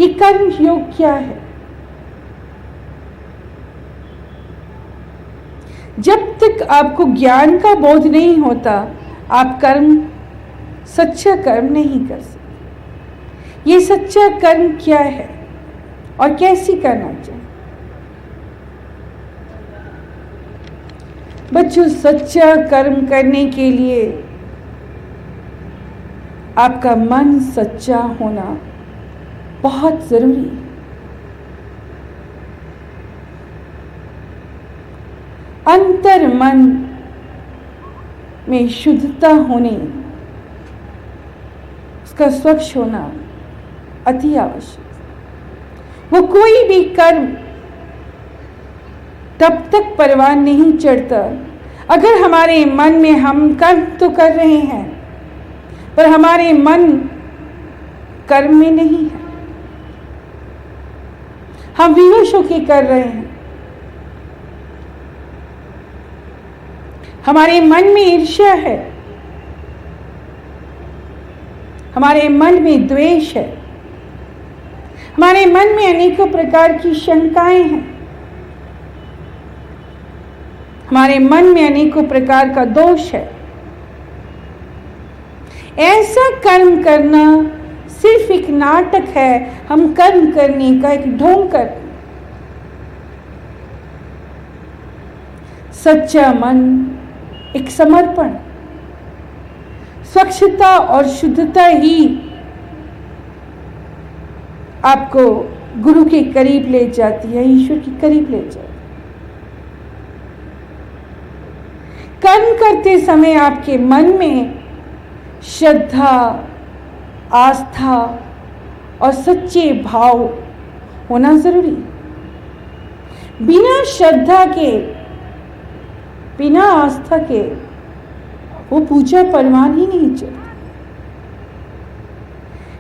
ये कर्म योग क्या है? जब तक आपको ज्ञान का बोध नहीं होता, आप सच्चा कर्म नहीं कर सकते। ये सच्चा कर्म क्या है और कैसे करना चाहिए? बच्चों, सच्चा कर्म करने के लिए आपका मन सच्चा होना बहुत जरूरी है। अंतर मन में शुद्धता होने, उसका स्वच्छ होना अति आवश्यक। वो कोई भी कर्म तब तक परवान नहीं चढ़ता अगर हमारे मन में, हम कर्म तो कर रहे हैं पर हमारे मन कर्म में नहीं है, हम विवश होकर कर रहे हैं। हमारे मन में ईर्ष्या है, हमारे मन में द्वेष है, हमारे मन में अनेकों प्रकार की शंकाएं हैं, हमारे मन में अनेकों प्रकार का दोष है। ऐसा कर्म करना सिर्फ एक नाटक है, हम कर्म करने का एक ढोंग करते हैं। सच्चा मन एक समर्पण, स्वच्छता और शुद्धता ही आपको गुरु के करीब ले जाती है, ईश्वर के करीब ले जाती है। कर्म करते समय आपके मन में श्रद्धा, आस्था और सच्चे भाव होना जरूरी है। बिना श्रद्धा के, बिना आस्था के वो पूजा परवान ही नहीं चलती।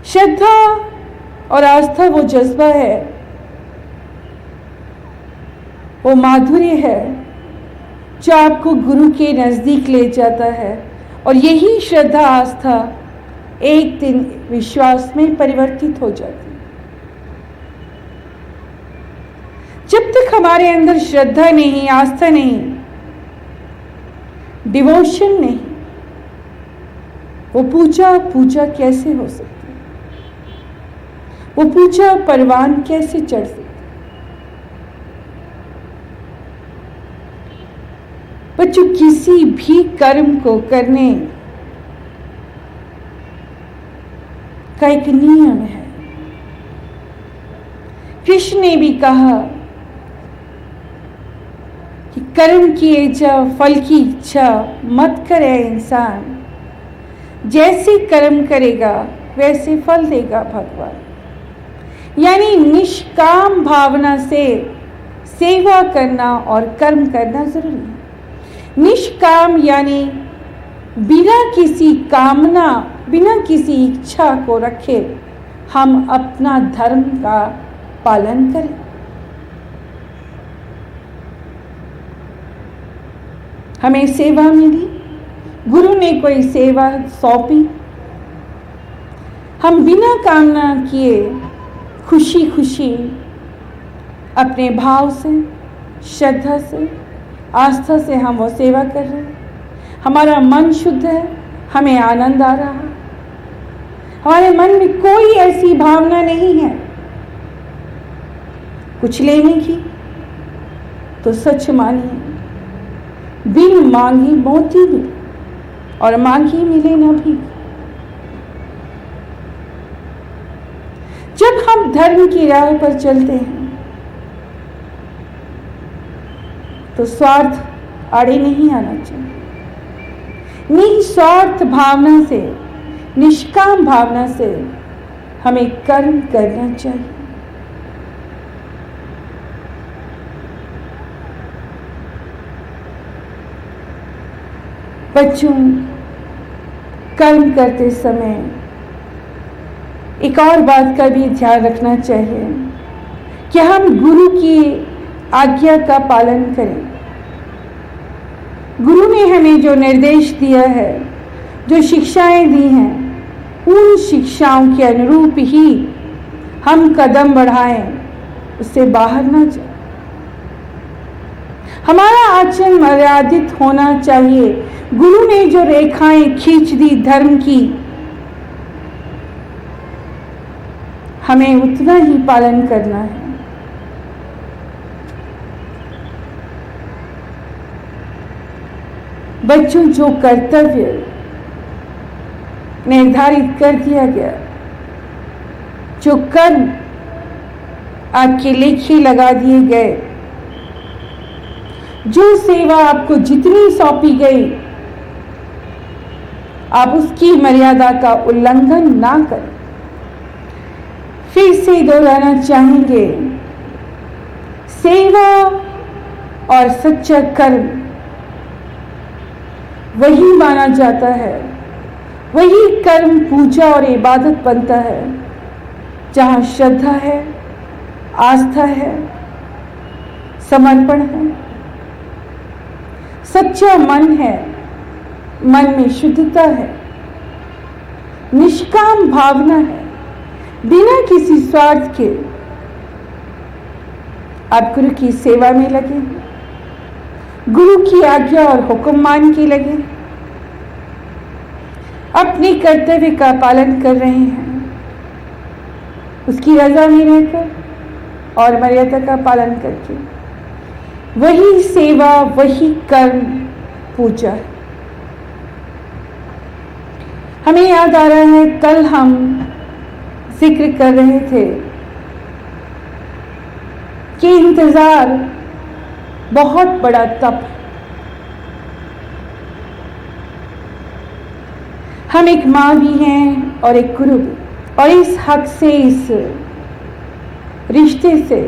श्रद्धा और आस्था वो जज्बा है, वो माधुर्य है जो आपको गुरु के नजदीक ले जाता है। और यही श्रद्धा, आस्था एक दिन विश्वास में परिवर्तित हो जाती है। जब तक हमारे अंदर श्रद्धा नहीं, आस्था नहीं, डिवोशन नहीं, वो पूजा कैसे हो सकती है? वो पूजा परवान कैसे चढ़ सकती है? बच्चों, किसी भी कर्म को करने का एक नियम है। कृष्ण ने भी कहा कि कर्म की इच्छा, फल की इच्छा मत करे इंसान, जैसे कर्म करेगा वैसे फल देगा भगवान। यानी निष्काम भावना से सेवा करना और कर्म करना जरूरी है। निष्काम यानी बिना किसी कामना, बिना किसी इच्छा को रखे हम अपना धर्म का पालन करें। हमें सेवा मिली, गुरु ने कोई सेवा सौंपी, हम बिना कामना किए खुशी खुशी अपने भाव से, श्रद्धा से, आस्था से हम वो सेवा कर रहे हैं। हमारा मन शुद्ध है, हमें आनंद आ रहा है, हमारे मन में कोई ऐसी भावना नहीं है कुछ लेने की। तो सच मानिए, बिन मांगी मोती मिले और मांगी मिले न भी। जब हम धर्म की राह पर चलते हैं तो स्वार्थ आड़े नहीं आना चाहिए। निस्वार्थ भावना से, निष्काम भावना से हमें कर्म करना चाहिए। बच्चों, कर्म करते समय एक और बात का भी ध्यान रखना चाहिए कि हम गुरु की आज्ञा का पालन करें। गुरु ने हमें जो निर्देश दिया है, जो शिक्षाएं दी हैं, उन शिक्षाओं के अनुरूप ही हम कदम बढ़ाएं, उससे बाहर ना जाए। हमारा आचरण मर्यादित होना चाहिए। गुरु ने जो रेखाएं खींच दी धर्म की, हमें उतना ही पालन करना है। बच्चों, जो कर्तव्य निर्धारित कर दिया गया, जो कर्म आपके लेखे लगा दिए गए, जो सेवा आपको जितनी सौंपी गई, आप उसकी मर्यादा का उल्लंघन ना करें। फिर से दोहराना चाहेंगे, सेवा और सच्चा कर्म वही माना जाता है, वही कर्म पूजा और इबादत बनता है जहां श्रद्धा है, आस्था है, समर्पण है, सच्चा मन है, मन में शुद्धता है, निष्काम भावना है, बिना किसी स्वार्थ के आप गुरु की सेवा में लगे, गुरु की आज्ञा और हुक्म मान के लगे, अपने कर्तव्य का पालन कर रहे हैं, उसकी रजा में रहकर और मर्यादा का पालन करके। वही सेवा, वही कर्म पूजा है। हमें याद आ रहा है, कल हम जिक्र कर रहे थे कि इंतजार बहुत बड़ा तप है। हम एक माँ भी हैं और एक गुरु भी, और इस हक से, इस रिश्ते से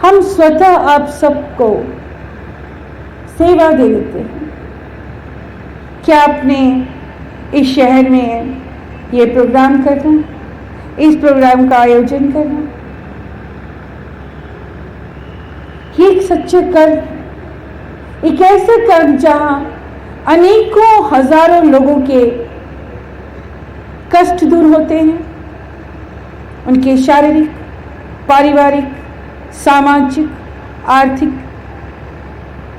हम स्वतः आप सबको सेवा दे देते हैं। क्या आपने इस शहर में ये प्रोग्राम करना, इस प्रोग्राम का आयोजन करना, ये एक सच्चा कर्म, एक ऐसा कर्म जहां अनेकों हजारों लोगों के कष्ट दूर होते हैं, उनके शारीरिक, पारिवारिक, सामाजिक, आर्थिक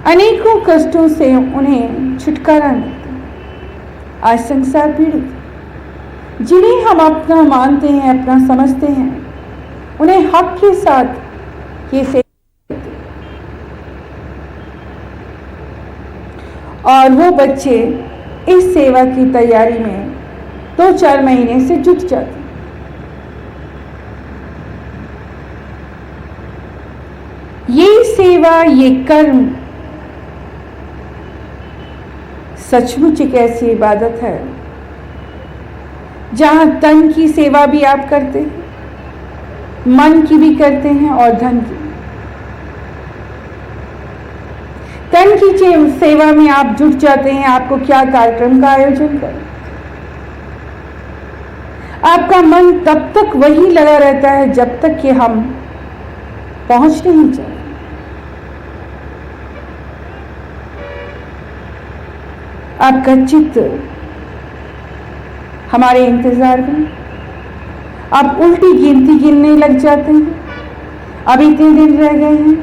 अनेकों कष्टों से उन्हें छुटकारा मिलता है। आज संसार पीड़ित, जिन्हें हम अपना मानते हैं, अपना समझते हैं, उन्हें हक के साथ ये सेवा, और वो बच्चे इस सेवा की तैयारी में 2-4 महीने से जुट जाते हैं। ये सेवा, ये कर्म सचमुच एक ऐसी इबादत है जहां तन की सेवा भी आप करते हैं, मन की भी करते हैं और धन की। तन की सेवा में आप जुट जाते हैं, आपको क्या कार्यक्रम का आयोजन करें, आपका मन तब तक वही लगा रहता है जब तक कि हम पहुंच नहीं जाए। आपका चित्त हमारे इंतजार में, आप उल्टी गिनती गिनने लग जाते हैं, अब इतने दिन रह गए हैं,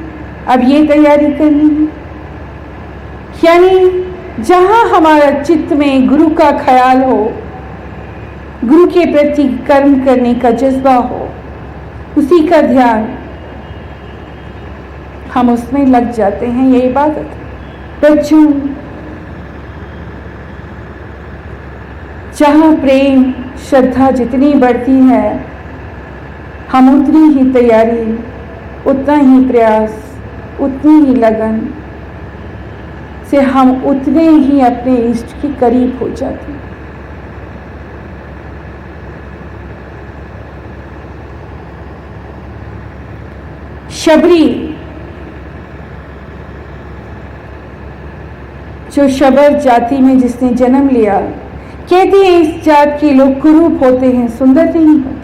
अब ये तैयारी करनी है। यानी जहां हमारा चित्त में गुरु का ख्याल हो, गुरु के प्रति कर्म करने का जज्बा हो, उसी का ध्यान, हम उसमें लग जाते हैं। ये इबादत है। बच्चों, जहां प्रेम, श्रद्धा जितनी बढ़ती है, हम उतनी ही तैयारी, उतना ही प्रयास, उतनी ही लगन से हम उतने ही अपने इष्ट के करीब हो जाते हैं। शबरी, जो शबर जाति में जिसने जन्म लिया, कहते हैं इस जात के लोग कुरूप होते हैं, सुंदर नहीं होते।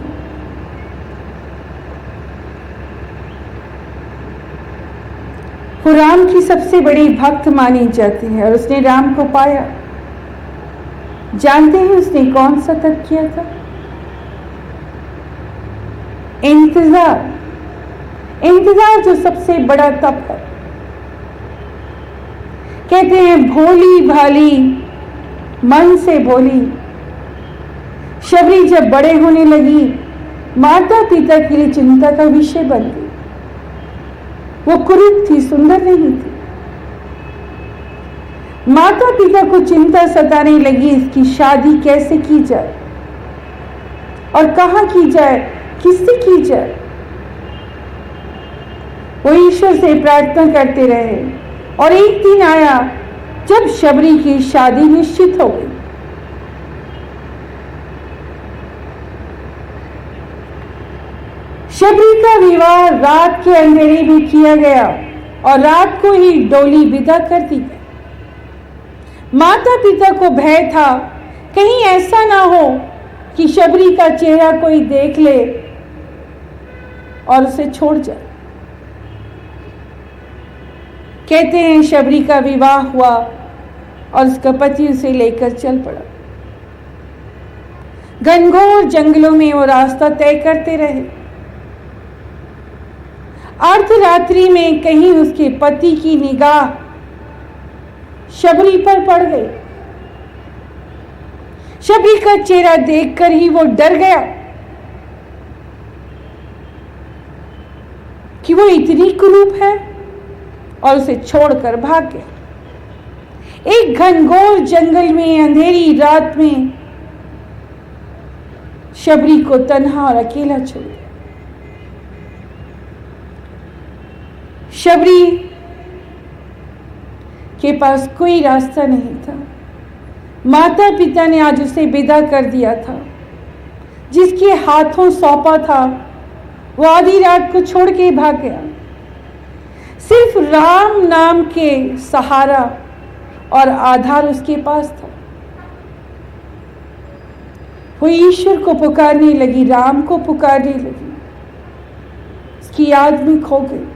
वो राम की सबसे बड़ी भक्त मानी जाती है और उसने राम को पाया। जानते हैं उसने कौन सा तप किया था? इंतजार, इंतजार जो सबसे बड़ा तप है। कहते हैं भोली भाली मन से बोली। शबरी जब बड़े होने लगी, माता पिता के लिए चिंता का विषय बन गई। वो कुरूप थी, सुंदर नहीं थी। माता पिता को चिंता सताने लगी, इसकी शादी कैसे की जाए और कहां की जाए, किससे की जाए। वो ईश्वर से प्रार्थना करते रहे और एक दिन आया जब शबरी की शादी निश्चित हो गई। शबरी का विवाह रात के अंधेरे में किया गया और रात को ही डोली विदा कर दी गई। माता पिता को भय था कहीं ऐसा ना हो कि शबरी का चेहरा कोई देख ले और उसे छोड़ जाए। कहते हैं शबरी का विवाह हुआ और उसका पति उसे लेकर चल पड़ा। घनघोर जंगलों में वो रास्ता तय करते रहे। अर्धरात्रि में कहीं उसके पति की निगाह शबरी पर पड़ गई। शबरी का चेहरा देखकर ही वो डर गया कि वो इतनी कुरूप है और उसे छोड़कर भाग गया। एक घनघोर जंगल में अंधेरी रात में शबरी को तन्हा और अकेला छोड़ दिया। शबरी के पास कोई रास्ता नहीं था। माता पिता ने आज उसे विदा कर दिया था। जिसके हाथों सौंपा था वो आधी रात को छोड़ के भाग गया। सिर्फ राम नाम के सहारा और आधार उसके पास था। वो ईश्वर को पुकारने लगी, राम को पुकारने लगी, उसकी याद में खो गई।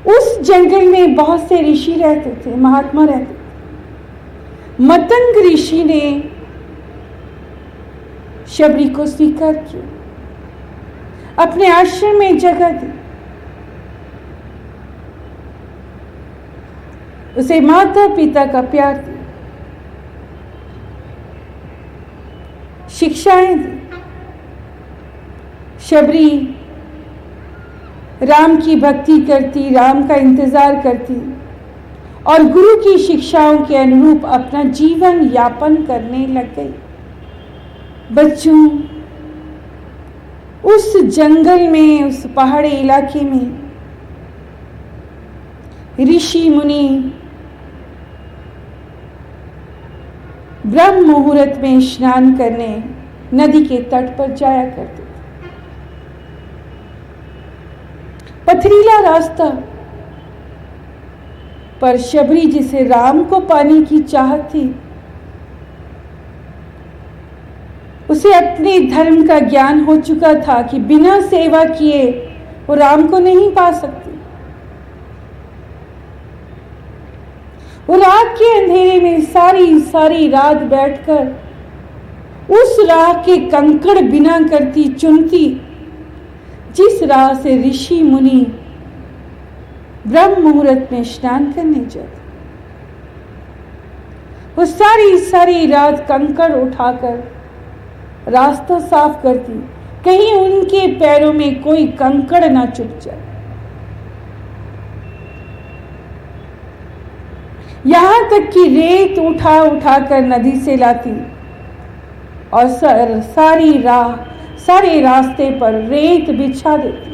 उस जंगल में बहुत से ऋषि रहते थे, महात्मा रहते थे। मतंग ऋषि ने शबरी को स्वीकार किया, अपने आश्रम में जगह दी, उसे माता पिता का प्यार दिया, शिक्षाएं दी। शबरी राम की भक्ति करती, राम का इंतजार करती और गुरु की शिक्षाओं के अनुरूप अपना जीवन यापन करने लग गई। बच्चों, उस जंगल में, उस पहाड़ी इलाके में ऋषि मुनि ब्रह्म मुहूर्त में स्नान करने नदी के तट पर जाया करते थे। पथरीला रास्ता पर शबरी, जिसे राम को पाने की चाहत थी, उसे अपने धर्म का ज्ञान हो चुका था कि बिना सेवा किए वो राम को नहीं पा सकती। वो रात के अंधेरे में सारी रात बैठकर उस राह के कंकड़ बिना करती, चुनती, जिस राह से ऋषि मुनि ब्रह्म मुहूर्त में स्नान करने जाते। वो सारी रात कंकड़ उठाकर रास्ता साफ करती, कहीं उनके पैरों में कोई कंकड़ ना चुभ जाए। यहां तक कि रेत उठाकर नदी से लाती और सारे रास्ते पर रेत बिछा देती।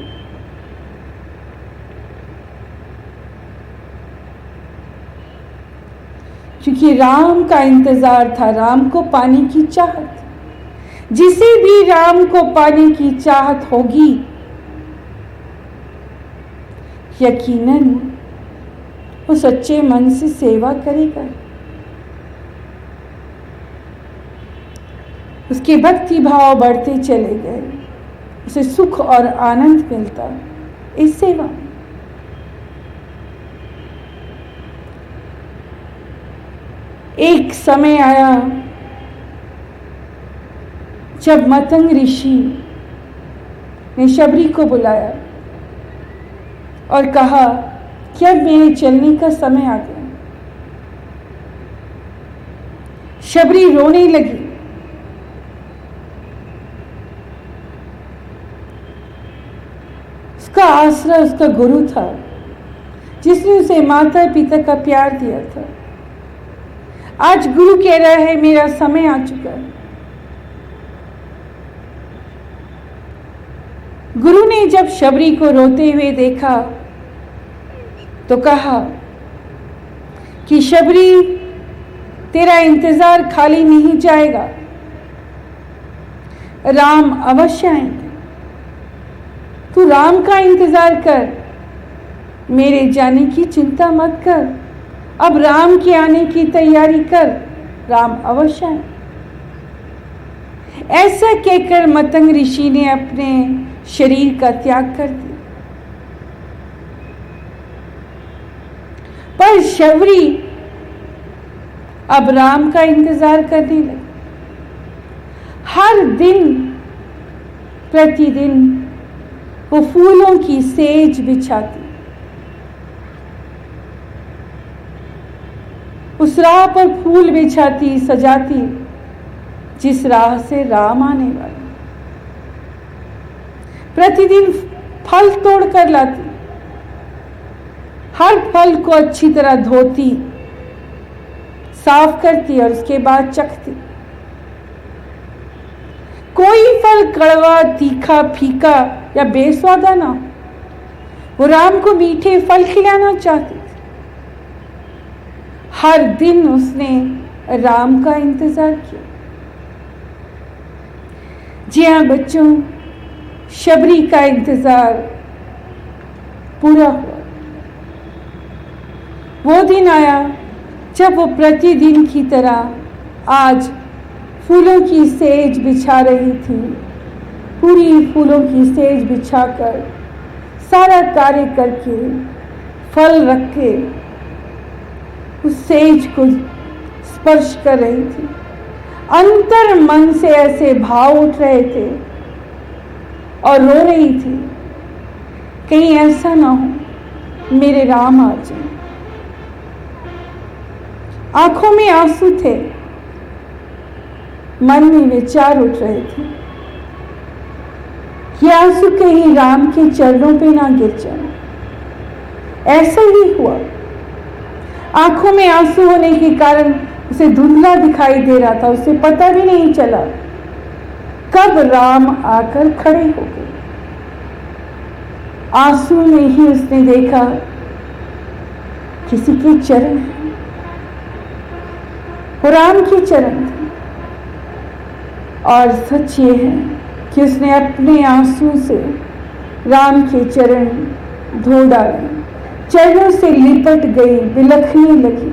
क्योंकि राम का इंतजार था, राम को पाने की चाहत। जिसे भी राम को पाने की चाहत होगी, यकीनन वो सच्चे मन से सेवा करेगा। उसके भक्ति भाव बढ़ते चले गए, उसे सुख और आनंद मिलता इस सेवा में। एक समय आया जब मतंग ऋषि ने शबरी को बुलाया और कहा कि अब मेरे चलने का समय आ गया, शबरी रोने लगी। उसका आसरा उसका गुरु था, जिसने उसे माता पिता का प्यार दिया था। आज गुरु कह रहा है मेरा समय आ चुका है। गुरु ने जब शबरी को रोते हुए देखा तो कहा कि शबरी, तेरा इंतजार खाली नहीं जाएगा, राम अवश्य आएंगे। तू राम का इंतजार कर, मेरे जाने की चिंता मत कर। अब राम के आने की तैयारी कर, राम अवश्य आएंगे। ऐसा कहकर मतंग ऋषि ने अपने शरीर का त्याग कर दिया। पर शबरी अब राम का इंतजार करने लगी। हर दिन प्रतिदिन वो फूलों की सेज बिछाती, उस राह पर फूल बिछाती, सजाती जिस राह से राम आने वाले। प्रतिदिन फल तोड़ कर लाती, हर फल को अच्छी तरह धोती, साफ करती और उसके बाद चखती। कोई फल कड़वा, तीखा, फीका या बेस्वादा ना, वो राम को मीठे फल खिलाना चाहती थी। हर दिन उसने राम का इंतजार किया। जी हाँ बच्चों, शबरी का इंतजार पूरा हुआ। वो दिन आया जब वो प्रतिदिन की तरह आज फूलों की सेज बिछा रही थी। पूरी फूलों की सेज बिछाकर, सारा कार्य करके, फल रख के उस सेज को स्पर्श कर रही थी। अंतर मन से ऐसे भाव उठ रहे थे और रो रही थी, कहीं ऐसा ना हो मेरे राम आ जाए। आंखों में आंसू थे, मन में विचार उठ रहे थे। ये आंसू कहीं राम के चरणों पे ना गिर जाए। ऐसा ही हुआ। आंखों में आंसू होने के कारण उसे धुंधला दिखाई दे रहा था। उसे पता भी नहीं चला कब राम आकर खड़े हो गए। आंसू में ही उसने देखा किसी के चरण हैं, वो राम के चरण थे। और सच ये है कि उसने अपने आंसू से राम के चरण धो डाले, चरणों से लिपट गई, बिलखने लगी,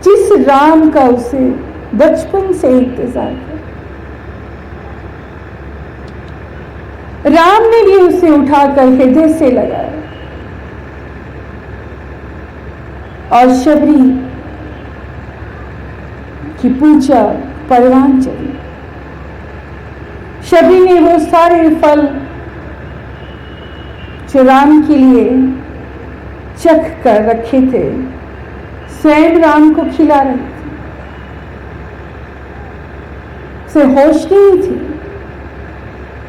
जिस राम का उसे बचपन से इंतजार था। राम ने भी उसे उठाकर हृदय से लगाया और शबरी की पूजा परवान चली। शबरी ने वो सारे फल जो राम के लिए चख कर रखे थे, स्वयं राम को खिला रही थी। उसे होश नहीं थी।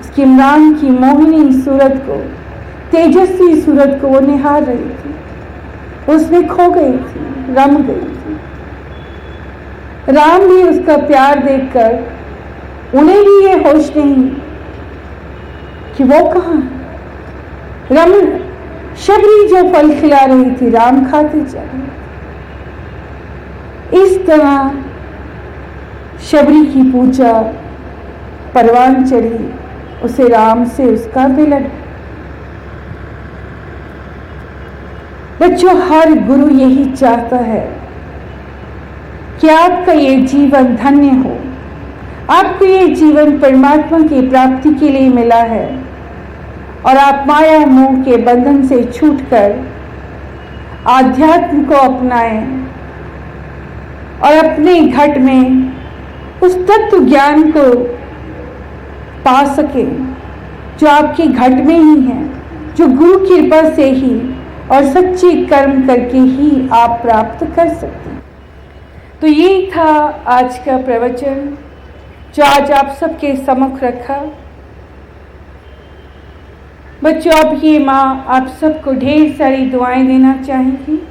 उसकी इमरान की मोहिनी सूरत को, तेजस्वी सूरत को वो निहार रही थी। उसमें खो गई थी, रम गई थी। राम भी उसका प्यार देखकर, उन्हें भी ये होश नहीं कि वो कहाँ है। रमन शबरी जो फल खिला रही थी, राम खाते जा रहे थे। इस तरह शबरी की पूजा परवान चढ़ी, उसे राम से उसका मिलन। बच्चों, हर गुरु यही चाहता है कि आपका ये जीवन धन्य हो। आपको ये जीवन परमात्मा की प्राप्ति के लिए मिला है और आप माया मोह के बंधन से छूटकर आध्यात्म को अपनाएं और अपने घट में उस तत्व ज्ञान को पा सके, जो आपके घट में ही है, जो गुरु कृपा से ही और सच्चे कर्म करके ही आप प्राप्त कर सकते हैं। तो ये था आज का प्रवचन जो आज आप सबके सम्मुख रखा। बच्चों, अब ये माँ आप सबको ढेर सारी दुआएं देना चाहेंगी।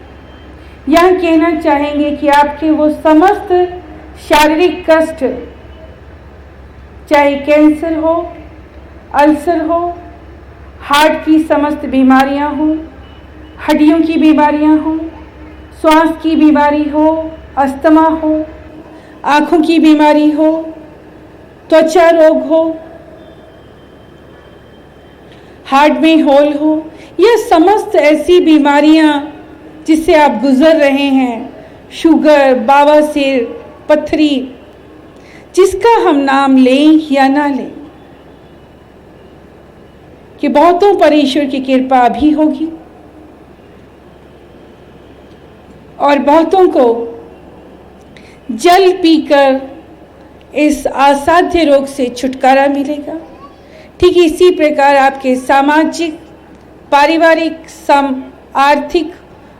यह कहना चाहेंगे कि आपके वो समस्त शारीरिक कष्ट, चाहे कैंसर हो, अल्सर हो, हार्ट की समस्त बीमारियां हो, हड्डियों की बीमारियां हो, श्वास की बीमारी हो, अस्थमा हो, आँखों की बीमारी हो, त्वचा रोग हो, हार्ट में होल हो, यह समस्त ऐसी बीमारियां जिससे आप गुजर रहे हैं, शुगर, बवासीर, पथरी, जिसका हम नाम लें या ना लें, कि बहुतों पर ईश्वर की कृपा भी होगी और बहुतों को जल पीकर इस असाध्य रोग से छुटकारा मिलेगा। ठीक इसी प्रकार आपके सामाजिक, पारिवारिक, आर्थिक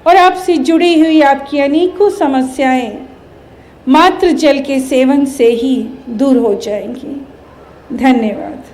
और आपसे जुड़ी हुई आपकी अनेकों समस्याएं मात्र जल के सेवन से ही दूर हो जाएंगी। धन्यवाद।